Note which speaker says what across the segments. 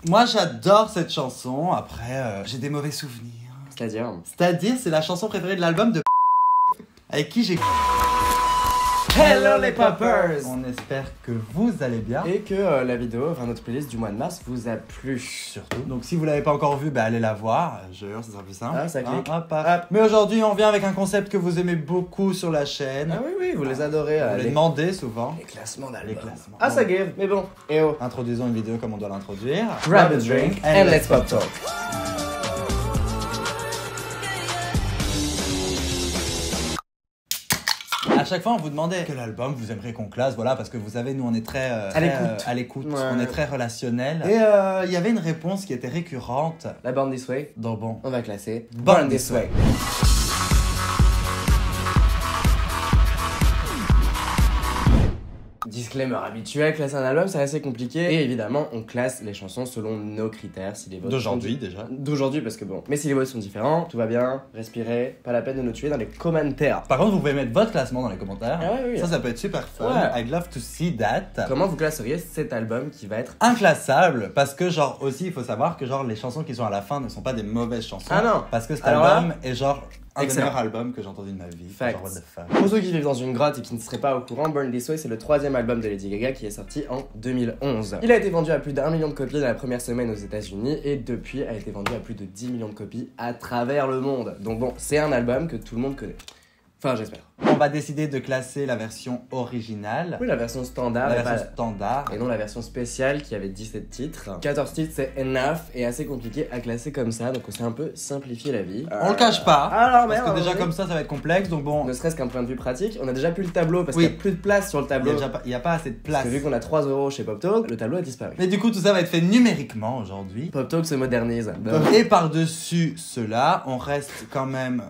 Speaker 1: Moi j'adore cette chanson, après j'ai des mauvais souvenirs. C'est-à-dire c'est la chanson préférée de l'album de avec qui j'ai...
Speaker 2: Hello les poppers!
Speaker 1: On espère que vous allez bien.
Speaker 2: Et que la vidéo, enfin notre playlist du mois de mars vous a plu surtout.
Speaker 1: Donc si vous l'avez pas encore vue, bah allez la voir, je jure, ça sera plus simple.
Speaker 2: Ah, ça clique.
Speaker 1: Hop. Mais aujourd'hui on vient avec un concept que vous aimez beaucoup sur la chaîne.
Speaker 2: Ah oui, vous les adorez.
Speaker 1: Vous les demandez souvent.
Speaker 2: Les classements d'albums.
Speaker 1: Les classements.
Speaker 2: Ah ça give, mais bon. Et oh.
Speaker 1: Introduisons une vidéo comme on doit l'introduire.
Speaker 2: Grab a drink and let's pop talk.
Speaker 1: À chaque fois, on vous demandait quel album vous aimeriez qu'on classe, voilà, parce que vous savez, nous, on est très à l'écoute,
Speaker 2: Ouais.
Speaker 1: on est très relationnel. Et il y avait une réponse qui était récurrente.
Speaker 2: La Born This Way.
Speaker 1: Donc bon,
Speaker 2: On va classer
Speaker 1: Born This Way.
Speaker 2: Disclaimer habituel, classer un album c'est assez compliqué. Et évidemment, on classe les chansons selon nos critères. Si les vôtres
Speaker 1: D'aujourd'hui déjà.
Speaker 2: D'aujourd'hui parce que bon. Mais si les vôtres sont différents, tout va bien, respirez, pas la peine de nous tuer dans les commentaires.
Speaker 1: Par contre, vous pouvez mettre votre classement dans les commentaires.
Speaker 2: Ah ouais, oui.
Speaker 1: Ça peut être super fun.
Speaker 2: Ouais.
Speaker 1: I'd love to see that.
Speaker 2: Comment vous classeriez cet album qui va être
Speaker 1: Inclassable, parce que genre aussi, il faut savoir que genre les chansons qui sont à la fin ne sont pas des mauvaises chansons.
Speaker 2: Ah non.
Speaker 1: Parce que cet
Speaker 2: Alors
Speaker 1: album est genre un des
Speaker 2: excellent.
Speaker 1: meilleurs albums que j'ai entendu de ma vie.
Speaker 2: Facts.
Speaker 1: Genre what the fuck.
Speaker 2: Pour ceux qui vivent dans une grotte et qui ne seraient pas au courant, Born This Way c'est le 3e album de Lady Gaga qui est sorti en 2011. Il a été vendu à plus d'1 million de copies dans la première semaine aux États-Unis et depuis a été vendu à plus de 10 millions de copies à travers le monde. Donc bon, c'est un album que tout le monde connaît. Enfin, j'espère.
Speaker 1: On va décider de classer la version originale.
Speaker 2: Oui, la version standard
Speaker 1: La
Speaker 2: et
Speaker 1: version
Speaker 2: pas-
Speaker 1: standard.
Speaker 2: et non la version spéciale qui avait 17 titres. 14 titres c'est enough et assez compliqué à classer comme ça, donc on s'est un peu simplifié la vie.
Speaker 1: On le cache pas.
Speaker 2: Alors
Speaker 1: Parce
Speaker 2: merde,
Speaker 1: que déjà
Speaker 2: oui.
Speaker 1: comme ça va être complexe, donc bon,
Speaker 2: Ne serait-ce qu'un point de vue pratique, on a déjà plus le tableau parce
Speaker 1: Oui.
Speaker 2: qu'il n'y a plus de place sur le tableau.
Speaker 1: il y a pas assez de
Speaker 2: Parce
Speaker 1: place.
Speaker 2: que vu qu'on a 3 € chez PopTalk, le tableau a disparu.
Speaker 1: Mais du coup tout ça va être fait numériquement aujourd'hui.
Speaker 2: PopTalk se modernise.
Speaker 1: Et par-dessus cela, on reste quand même...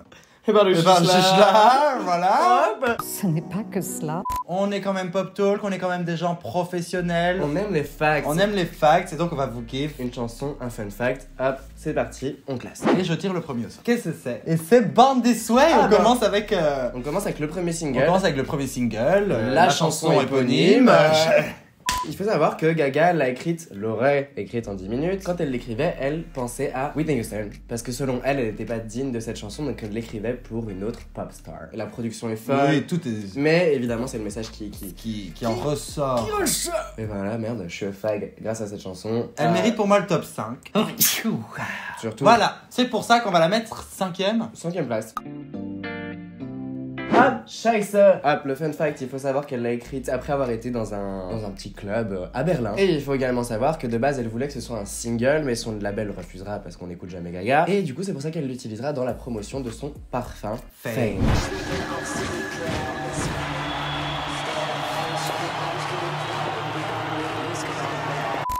Speaker 2: Et par le
Speaker 1: là, voilà.
Speaker 2: Hop.
Speaker 3: Ce n'est pas que cela.
Speaker 1: On est quand même Pop Talk, on est quand même des gens professionnels.
Speaker 2: On aime les facts.
Speaker 1: On aime les facts et donc on va vous give.
Speaker 2: Une chanson, un fun fact. Hop, c'est parti, on classe.
Speaker 1: Et je tire le premier au sort. Qu'est-ce que c'est? Et c'est Born This Way.
Speaker 2: Ah,
Speaker 1: On
Speaker 2: bah.
Speaker 1: commence avec...
Speaker 2: On commence avec le premier
Speaker 1: On
Speaker 2: single.
Speaker 1: commence avec le premier single,
Speaker 2: La chanson éponyme.
Speaker 1: éponyme.
Speaker 2: Il faut savoir que Gaga l'a écrite, l'aurait écrite en 10 minutes. Quand elle l'écrivait, elle pensait à Whitney Houston. Parce que selon elle, elle n'était pas digne de cette chanson, donc elle l'écrivait pour une autre pop star. La production est folle.
Speaker 1: Oui, tout est...
Speaker 2: Mais évidemment, c'est le message qui
Speaker 1: Qui en ressort.
Speaker 2: Et voilà, merde, je suis fag grâce à cette chanson.
Speaker 1: Elle mérite pour moi le top 5.
Speaker 2: Surtout.
Speaker 1: Voilà, c'est pour ça qu'on va la mettre 5ème.
Speaker 2: 5ème place. Hop, Scheisse. Hop, le fun fact, il faut savoir qu'elle l'a écrite après avoir été dans un petit club à Berlin. Et il faut également savoir que de base, elle voulait que ce soit un single, mais son label refusera parce qu'on n'écoute jamais Gaga. Et du coup, c'est pour ça qu'elle l'utilisera dans la promotion de son parfum Fame.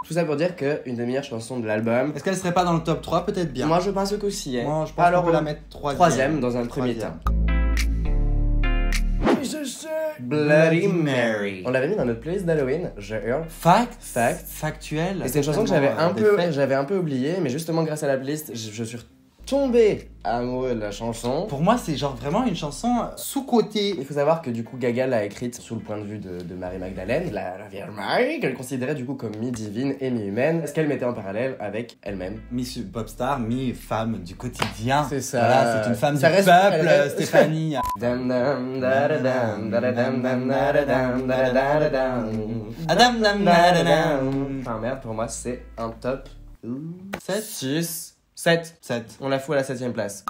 Speaker 2: Tout ça pour dire qu'une des meilleures chansons de l'album.
Speaker 1: Est-ce qu'elle serait pas dans le top 3? Peut-être bien.
Speaker 2: Moi, je pense que si.
Speaker 1: Moi, je pense
Speaker 2: Alors,
Speaker 1: qu'on peut la mettre 3ème.
Speaker 2: 3ème dans un premier temps. Bloody Mary. On l'avait mis dans notre playlist d'Halloween, je hurle.
Speaker 1: Fact.
Speaker 2: Fact.
Speaker 1: Factuel.
Speaker 2: Et c'est une chanson que j'avais un peu oubliée, mais justement grâce à la playlist, je suis tombé amoureux de la chanson.
Speaker 1: Pour moi, c'est genre vraiment une chanson sous-cotée.
Speaker 2: Il faut savoir que du coup Gaga l'a écrite sous le point de vue de Marie-Magdalène, la Vierge Marie, qu'elle considérait du coup comme mi-divine et mi-humaine, ce qu'elle mettait en parallèle avec elle-même.
Speaker 1: Mi-popstar, mi-femme du quotidien.
Speaker 2: C'est ça.
Speaker 1: Voilà, c'est une femme
Speaker 2: Ça
Speaker 1: du
Speaker 2: reste-
Speaker 1: peuple,
Speaker 2: elle reste-
Speaker 1: Stéphanie.
Speaker 2: Dam dam da-da-dam, da-da-dam, dam, da-da-dam, da-da-da-da-dam.
Speaker 1: Adam, dam, da, da, dam.
Speaker 2: Enfin merde, pour moi c'est un top
Speaker 1: 7
Speaker 2: 6, 7.
Speaker 1: 7.
Speaker 2: On la fout à la 7ème place.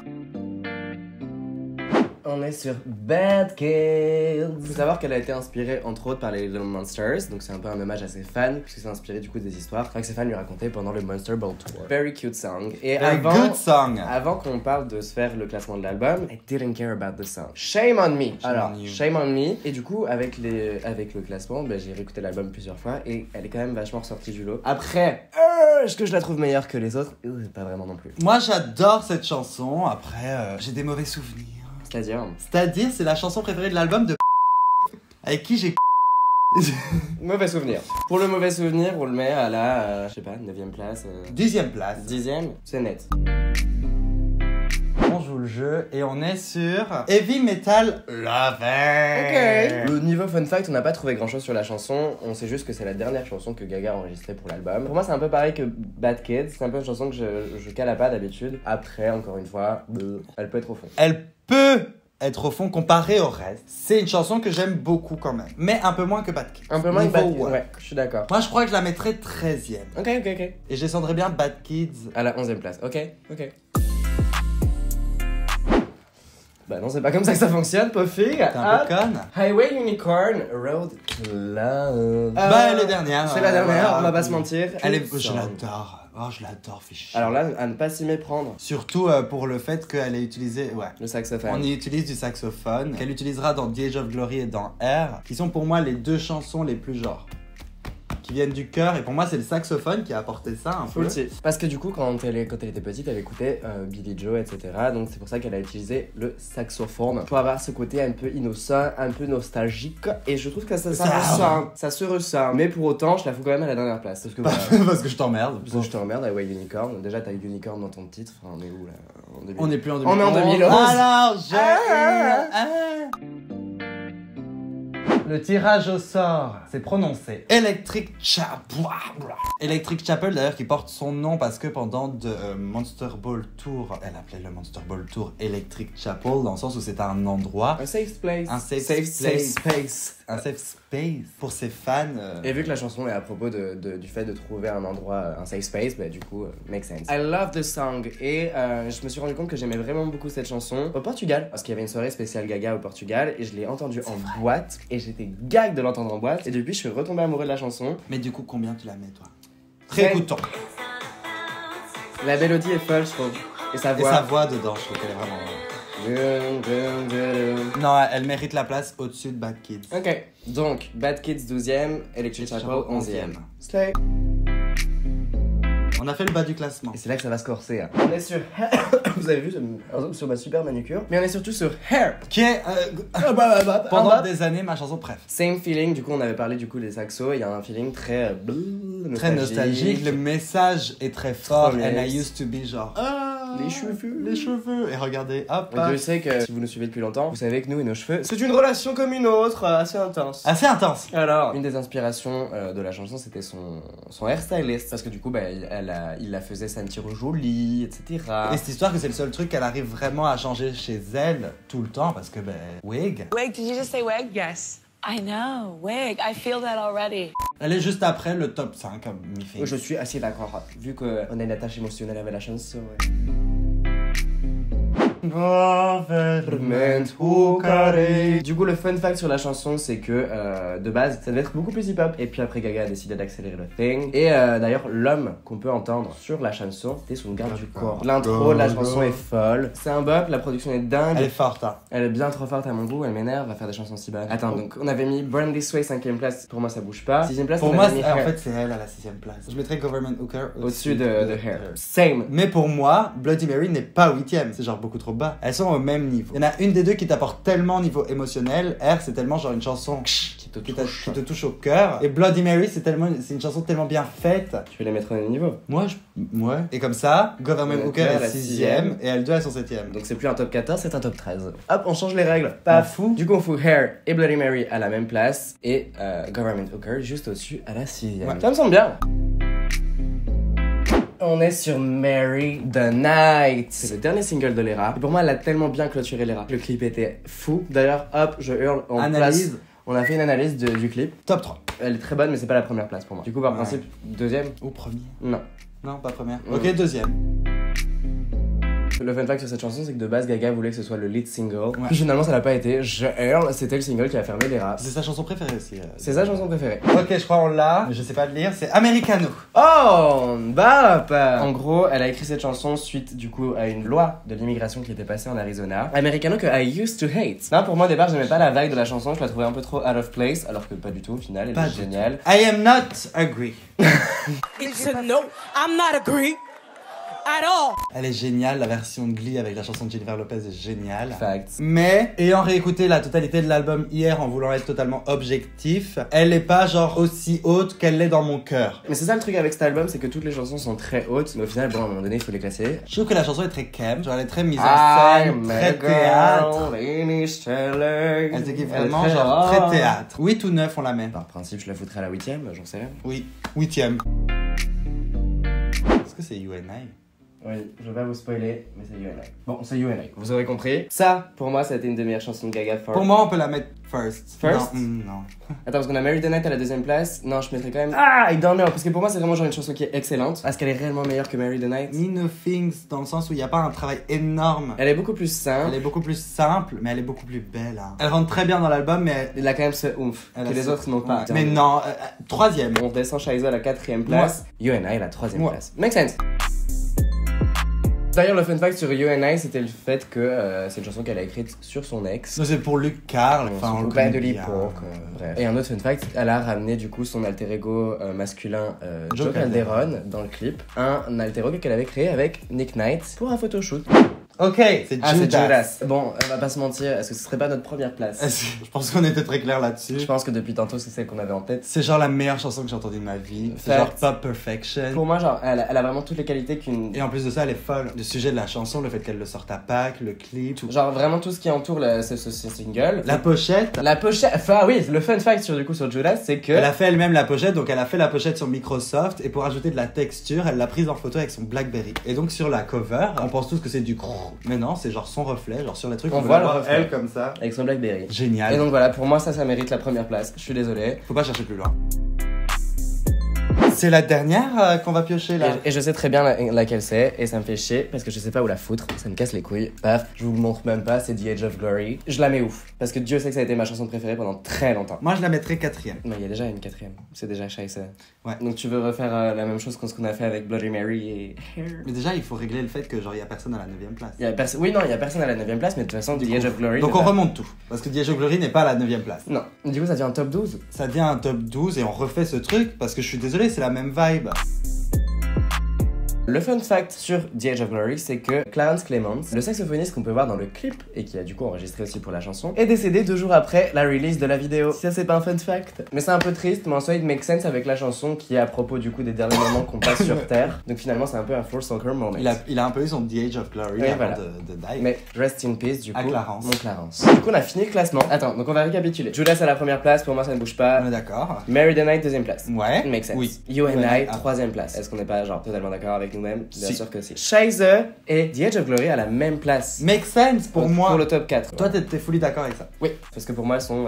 Speaker 2: On est sur Bad Kids. Faut savoir qu'elle a été inspirée entre autres par les Little Monsters, donc c'est un peu un hommage à ses fans, puisque c'est inspiré du coup des histoires que ses fans lui racontaient pendant le Monster Ball Tour. Very cute song. Et
Speaker 1: A good song.
Speaker 2: avant qu'on parle de se faire le classement de l'album, I didn't care about the song. Shame on me. Alors,
Speaker 1: on you.
Speaker 2: shame on me. Et du coup, avec le classement, j'ai réécouté l'album plusieurs fois et elle est quand même vachement ressortie du lot. Après, est-ce que je la trouve meilleure que les autres? Pas vraiment non plus.
Speaker 1: Moi, j'adore cette chanson. Après, j'ai des mauvais souvenirs. C'est-à-dire, c'est la chanson préférée de l'album de avec qui j'ai...
Speaker 2: Mauvais souvenir. Pour le mauvais souvenir, on le met à la, je sais pas, 9ème place.
Speaker 1: 10ème place.
Speaker 2: 10ème, c'est net.
Speaker 1: On joue le jeu et on est sur Heavy Metal Lover.
Speaker 2: Ok. Le niveau fun fact, on n'a pas trouvé grand chose sur la chanson. On sait juste que c'est la dernière chanson que Gaga a enregistrée pour l'album. Pour moi, c'est un peu pareil que Bad Kids. C'est un peu une chanson que je cale pas d'habitude. Après, encore une fois, elle peut être au fond.
Speaker 1: Elle peut être au fond comparée au reste. C'est une chanson que j'aime beaucoup quand même. Mais un peu moins que Bad Kids.
Speaker 2: Un peu moins que Bad Kids. Ouais, je suis d'accord.
Speaker 1: Moi, je crois que je la mettrais 13e.
Speaker 2: Ok.
Speaker 1: Et je descendrais bien Bad Kids
Speaker 2: à la 11e place. Ok. Bah non, c'est pas comme ça que ça fonctionne, pauvre fille.
Speaker 1: T'es un peu conne.
Speaker 2: Highway Unicorn, Road to Love.
Speaker 1: Bah, elle est dernière.
Speaker 2: C'est la dernière, on va pas se mentir.
Speaker 1: Je l'adore. Oh, je l'adore, fichu.
Speaker 2: Alors là, à ne pas s'y méprendre.
Speaker 1: Surtout pour le fait qu'elle ait utilisé... Ouais.
Speaker 2: Le saxophone.
Speaker 1: On y utilise du saxophone, qu'elle utilisera dans The Age of Glory et dans Air, qui sont pour moi les deux chansons les plus genre. Qui viennent du cœur, et pour moi c'est le saxophone qui a apporté ça un peu.
Speaker 2: Parce que du coup quand elle était petite elle écoutait Billie Joe etc, donc c'est pour ça qu'elle a utilisé le saxophone pour avoir ce côté un peu innocent, un peu nostalgique, et je trouve que ça se ressent, mais pour autant je la fous quand même à la dernière place parce que, voilà,
Speaker 1: parce que je t'emmerde.
Speaker 2: Parce que je t'emmerde à Highway Unicorn. Déjà t'as Unicorn dans ton titre, enfin on est où là
Speaker 1: On est plus en 2011.
Speaker 2: On est en 2011.
Speaker 1: Alors Le tirage au sort, c'est prononcé Electric Chapel. Electric Chapel d'ailleurs qui porte son nom parce que pendant de Monster Ball Tour, elle appelait le Monster Ball Tour Electric Chapel dans le sens où c'est un endroit,
Speaker 2: un safe place,
Speaker 1: un safe space, un safe space pour ses fans.
Speaker 2: Et vu que la chanson est à propos du fait de trouver un endroit, un safe space, bah du coup, make sense. I love the song et je me suis rendu compte que j'aimais vraiment beaucoup cette chanson au Portugal parce qu'il y avait une soirée spéciale Gaga au Portugal et je l'ai entendue en boîte et j'étais gag de l'entendre en boîte et depuis je suis retombé amoureux de la chanson.
Speaker 1: Mais du coup combien tu la mets toi? Réécoutons.
Speaker 2: La mélodie est folle je trouve. Et sa
Speaker 1: voix dedans je trouve qu'elle est vraiment... Non, elle mérite la place au-dessus de Bad Kids.
Speaker 2: Ok, donc Bad Kids 12e, Electric Chapel 11e. Slay.
Speaker 1: On a fait le bas du classement.
Speaker 2: Et c'est là que ça va se corser. Hein. On est sur vous avez vu sur ma super manucure. Mais on est surtout sur Hair.
Speaker 1: Qui est pendant des années ma chanson préf.
Speaker 2: Same feeling, du coup on avait parlé du coup des saxos. Il y a un feeling très
Speaker 1: nostalgique. Le message est très fort. And I used to be genre...
Speaker 2: les cheveux.
Speaker 1: Et regardez, hop.
Speaker 2: Je sais que si vous nous suivez depuis longtemps, vous savez que nous et nos cheveux, c'est une relation comme une autre, assez intense. Alors, une des inspirations de la chanson, c'était son hairstylist. Parce que du coup, bah, il la faisait sentir jolie, etc.
Speaker 1: Et cette histoire que c'est le seul truc qu'elle arrive vraiment à changer chez elle tout le temps. Parce que, wig.
Speaker 3: Wig, did you just say wig? Yes. I know, wig. I feel that already.
Speaker 1: Elle est juste après le top 5 comme mi-fait.
Speaker 2: Je suis assez d'accord, vu qu'on a une attache émotionnelle avec la chanson. Du coup, le fun fact sur la chanson, c'est que de base, ça devait être beaucoup plus hip-hop. Et puis après, Gaga a décidé d'accélérer le thing. Et d'ailleurs, l'homme qu'on peut entendre sur la chanson, c'était son garde du corps. L'intro de la chanson est folle. C'est un bop, la production est dingue.
Speaker 1: Elle est forte, hein.
Speaker 2: Elle est bien trop forte à mon goût, elle m'énerve à faire des chansons si bonnes. Attends, donc on avait mis Born This Way 5ème place. Pour moi, ça bouge pas. 6ème place,
Speaker 1: pour moi, en fait, c'est elle à la 6ème place. Je mettrais Government Hooker
Speaker 2: au-dessus de Hair. Same.
Speaker 1: Mais pour moi, Bloody Mary n'est pas 8ème. C'est genre beaucoup trop bas. Elles sont au même niveau. Il y en a une des deux qui t'apporte tellement au niveau émotionnel. Air, c'est tellement genre une chanson qui te touche au cœur. Et Bloody Mary, c'est une chanson tellement bien faite.
Speaker 2: Tu veux les mettre au même niveau?
Speaker 1: Ouais. Et comme ça, Government Hooker est 6ème et elles deux elles sont 7ème.
Speaker 2: Donc c'est plus un top 14, c'est un top 13. Hop, on change les règles. Pas fou. Du coup, on fout Hair et Bloody Mary à la même place et Government Hooker juste au-dessus à la 6ème. Ouais. Ça me semble bien. On est sur Mary the Night. C'est le dernier single de l'ERA. Et pour moi, elle a tellement bien clôturé l'ERA. Le clip était fou. D'ailleurs, hop, je hurle en
Speaker 1: analyse.
Speaker 2: Place. On a fait une analyse du clip.
Speaker 1: Top 3.
Speaker 2: Elle est très bonne, mais c'est pas la première place pour moi. Du coup, par principe, deuxième
Speaker 1: ou premier? Non, pas première. Ok, deuxième.
Speaker 2: Le fun fact sur cette chanson, c'est que de base, Gaga voulait que ce soit le lead single. Ouais. Puis finalement, ça l'a pas été. Je hurle, c'était le single qui a fermé les rats.
Speaker 1: C'est sa chanson préférée aussi.
Speaker 2: C'est sa chanson préférée.
Speaker 1: Ok, je crois on l'a. Mais je sais pas le lire. C'est Americano.
Speaker 2: Oh, bah. En gros, elle a écrit cette chanson suite du coup à une loi de l'immigration qui était passée en Arizona. Americano que I used to hate. Là, pour moi, au départ, j'aimais pas la vibe de la chanson. Je la trouvais un peu trop out of place, alors que pas du tout. Au final, elle est géniale.
Speaker 1: I am not agree.
Speaker 3: It's a no. I'm not agree. at all.
Speaker 1: Elle est géniale, la version de Glee avec la chanson de Jennifer Lopez est géniale.
Speaker 2: Facts.
Speaker 1: Mais, ayant réécouté la totalité de l'album hier en voulant être totalement objectif, elle est pas genre aussi haute qu'elle l'est dans mon cœur.
Speaker 2: Mais c'est ça le truc avec cet album, c'est que toutes les chansons sont très hautes, mais au final, bon, à un moment donné, il faut les classer.
Speaker 1: Je trouve que la chanson est très cam, genre elle est très mise en scène, très théâtre. Elle te kiffe vraiment genre très théâtre. 8 ou 9 on la met.
Speaker 2: Par principe, je la foutrais à la 8ème, j'en sais rien.
Speaker 1: Oui, 8ème. Est-ce que c'est UNI?
Speaker 2: Oui, je vais pas vous spoiler, mais c'est UNI. Bon, c'est UNI, vous aurez compris. Ça, pour moi, ça a été une des meilleures chansons de Gaga.
Speaker 1: Pour moi, on peut la mettre first.
Speaker 2: First?
Speaker 1: Non.
Speaker 2: Attends, parce qu'on a Marry the Night à la 2ème place. Non, je mettrais quand même. Ah, I don't know, parce que pour moi, c'est vraiment genre une chanson qui est excellente. Est-ce qu'elle est réellement meilleure que Marry the Night?
Speaker 1: Mean No Things, dans le sens où il n'y a pas un travail énorme.
Speaker 2: Elle est beaucoup plus simple.
Speaker 1: Elle est beaucoup plus simple, mais elle est beaucoup plus belle. Hein. Elle rentre très bien dans l'album, mais
Speaker 2: Elle a quand même ce oomph que les autres n'ont pas.
Speaker 1: Mais non, 3ème.
Speaker 2: On descend Shiza à la 4ème place. UNI à la 3ème place. Make sense. D'ailleurs, le fun fact sur UNI, c'était le fait que c'est une chanson qu'elle a écrite sur son ex.
Speaker 1: Non, c'est pour Luke Carl.
Speaker 2: Enfin, on le
Speaker 1: connaît
Speaker 2: de
Speaker 1: bien.
Speaker 2: Bref. Et un autre fun fact, elle a ramené du coup son alter ego masculin Joe Calderon dans le clip. Un alter ego qu'elle avait créé avec Nick Knight pour un photoshoot.
Speaker 1: Ok, c'est Judas.
Speaker 2: Ah, c'est Judas. Bon, on va pas se mentir, est-ce que ce serait pas notre première place?
Speaker 1: Je pense qu'on était très clair là-dessus.
Speaker 2: Je pense que depuis tantôt, c'est celle qu'on avait en tête.
Speaker 1: C'est genre la meilleure chanson que j'ai entendue de ma vie. C'est
Speaker 2: Fact.
Speaker 1: genre Pop Perfection.
Speaker 2: Pour moi, genre, elle a vraiment toutes les qualités qu'une.
Speaker 1: Et en plus de ça, elle est folle. Le sujet de la chanson, le fait qu'elle le sorte à Pâques, le clip, tout.
Speaker 2: Genre, vraiment tout ce qui entoure ce single.
Speaker 1: La pochette.
Speaker 2: La pochette. Enfin, oui, le fun fact sur Judas, c'est que.
Speaker 1: Elle a fait elle-même la pochette, donc elle a fait la pochette sur Microsoft et pour ajouter de la texture, elle l'a prise en photo avec son Blackberry. Et donc sur la cover, on pense tous que c'est du crrr. Mais non, c'est genre son reflet, genre sur les trucs,
Speaker 2: On
Speaker 1: peut
Speaker 2: voit le
Speaker 1: voir
Speaker 2: reflet.
Speaker 1: elle comme ça.
Speaker 2: Avec son Blackberry.
Speaker 1: Génial.
Speaker 2: Et donc voilà, pour moi, ça mérite la première place. Je suis désolé.
Speaker 1: Faut pas chercher plus loin. C'est la dernière qu'on va piocher là.
Speaker 2: Et je sais très bien laquelle c'est, et ça me fait chier parce que je sais pas où la foutre, ça me casse les couilles. Paf, je vous le montre même pas, c'est The Age of Glory. Je la mets ouf, parce que Dieu sait que ça a été ma chanson préférée pendant très longtemps.
Speaker 1: Moi je la mettrais 4ème.
Speaker 2: Mais il y a déjà une 4ème, c'est déjà Scheisse.
Speaker 1: Ouais.
Speaker 2: Donc tu veux refaire la même chose que ce qu'on a fait avec Bloody Mary et Hair?
Speaker 1: Mais déjà il faut régler le fait que genre il y a personne à la 9ème place.
Speaker 2: Oui, non, il y a personne à la 9ème place, mais de toute façon, The Age of Glory.
Speaker 1: Donc on remonte tout. Parce que The Age of Glory n'est pas à la 9ème place.
Speaker 2: Non, du coup ça devient un top 12.
Speaker 1: Ça devient un top 12 et on refait ce truc parce que je suis désolé, c'est la même vibe.
Speaker 2: Le fun fact sur The Age of Glory, c'est que Clarence Clemons, le saxophoniste qu'on peut voir dans le clip et qui a du coup enregistré aussi pour la chanson, est décédé 2 jours après la release de la vidéo. Ça, c'est pas un fun fact. Mais c'est un peu triste, mais en soi, it makes sense avec la chanson qui est à propos du coup des derniers moments qu'on passe sur Terre. Donc finalement, c'est un peu un full circle moment.
Speaker 1: Il a un peu eu son The Age of Glory
Speaker 2: Oui,
Speaker 1: avant
Speaker 2: voilà.
Speaker 1: de die.
Speaker 2: Mais rest in peace, du coup.
Speaker 1: À Clarence.
Speaker 2: Mon Clarence. Du coup, on a fini le classement. Attends, donc on va récapituler. Judas à la première place, pour moi, ça ne bouge pas.
Speaker 1: On est d'accord.
Speaker 2: Marry the Night, 2ème place.
Speaker 1: Ouais.
Speaker 2: Make sense.
Speaker 1: Oui.
Speaker 2: You and I,
Speaker 1: Ah.
Speaker 2: 3ème place. Est-ce qu'on n'est pas genre totalement d'accord avec nous-mêmes? Bien
Speaker 1: Si.
Speaker 2: sûr que si. Scheisse et The Age of Glory à la même place.
Speaker 1: Make sense pour moi.
Speaker 2: Pour le top 4.
Speaker 1: Toi t'es fully d'accord avec ça.
Speaker 2: Oui, parce que pour moi, elles sont.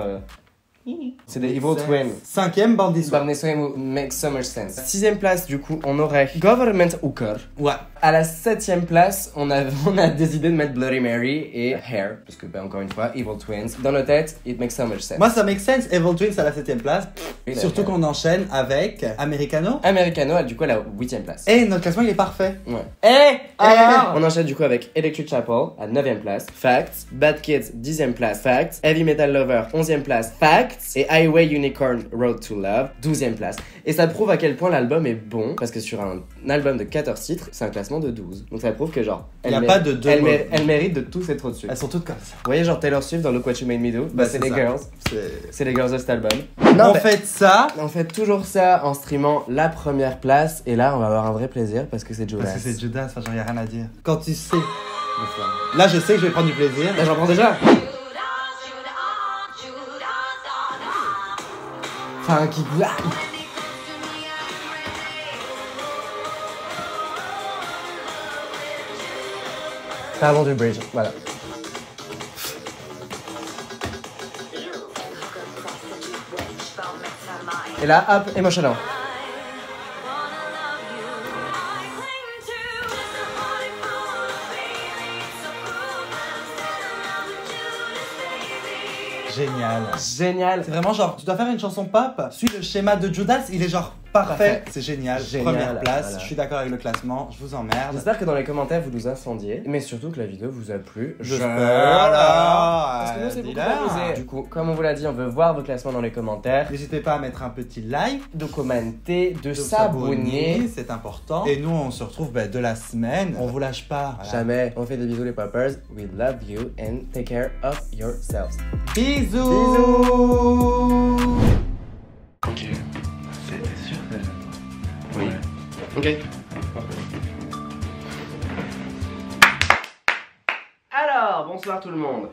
Speaker 2: C'est des Evil Twins.
Speaker 1: 5ème Bandit Swap.
Speaker 2: Barney Swim make so much sense. 6ème place, du coup, on aurait Government Hooker.
Speaker 1: Ouais.
Speaker 2: À la 7ème place, on a décidé de mettre Bloody Mary et Hair. Parce que, ben, encore une fois, Evil Twins. Dans nos têtes, it makes so much sense.
Speaker 1: Moi ça make sense. Evil Twins à la 7ème place.
Speaker 2: Et la
Speaker 1: Surtout
Speaker 2: Hair.
Speaker 1: qu'on enchaîne avec Americano.
Speaker 2: Americano, du coup, à la 8ème place.
Speaker 1: Et notre classement il est parfait.
Speaker 2: Ouais.
Speaker 1: Alors
Speaker 2: On enchaîne du coup avec Electric Chapel à 9ème place, Facts, Bad Kids 10ème place, Facts, Heavy Metal Lover 11ème place, Facts et Highway Unicorn Road to Love 12ème place. Et ça prouve à quel point l'album est bon parce que sur un album de 14 titres, c'est un classement de 12. Donc ça prouve que genre
Speaker 1: Y a pas de deux mots.
Speaker 2: elle mérite de tous être au-dessus.
Speaker 1: Elles sont toutes comme ça.
Speaker 2: Vous voyez genre Taylor Swift dans Look What You Made Me Do, bah c'est les
Speaker 1: ça.
Speaker 2: girls,
Speaker 1: C'est-
Speaker 2: c'est les girls de cet album.
Speaker 1: On
Speaker 2: mais-
Speaker 1: fait ça.
Speaker 2: on fait toujours ça en streamant la première place et là on va avoir un vrai plaisir parce que c'est Judas.
Speaker 1: Parce que c'est Judas, enfin j'en ai rien à dire. Quand tu sais. Là je sais que je vais prendre du plaisir.
Speaker 2: Là j'en prends déjà. Enfin qui... C'est avant du bridge, voilà. Et là, hop, emotional.
Speaker 1: Génial.
Speaker 2: Génial.
Speaker 1: C'est vraiment genre, tu dois faire une chanson pop, suis le schéma de Judas, il est genre Parfait, c'est génial.
Speaker 2: Génial,
Speaker 1: Première place,
Speaker 2: voilà.
Speaker 1: je suis d'accord avec le classement, je vous emmerde.
Speaker 2: J'espère que dans les commentaires vous nous incendiez, mais surtout que la vidéo vous a plu.
Speaker 1: Parce
Speaker 2: que nous c'est beaucoup amusé. Du coup, comme on vous l'a dit, on veut voir vos classements dans les commentaires,
Speaker 1: N'hésitez pas à mettre un petit like,
Speaker 2: de commenter, de
Speaker 1: de
Speaker 2: s'abonner.
Speaker 1: c'est important. Et nous, on se retrouve de la semaine. On vous lâche pas. Voilà.
Speaker 2: Jamais. On fait des bisous les poppers. We love you and take care of yourselves.
Speaker 1: Bisous.
Speaker 2: Bisous.
Speaker 4: Ok. C'était sûr que...
Speaker 2: Oui. Ok. Alors, bonsoir tout le monde.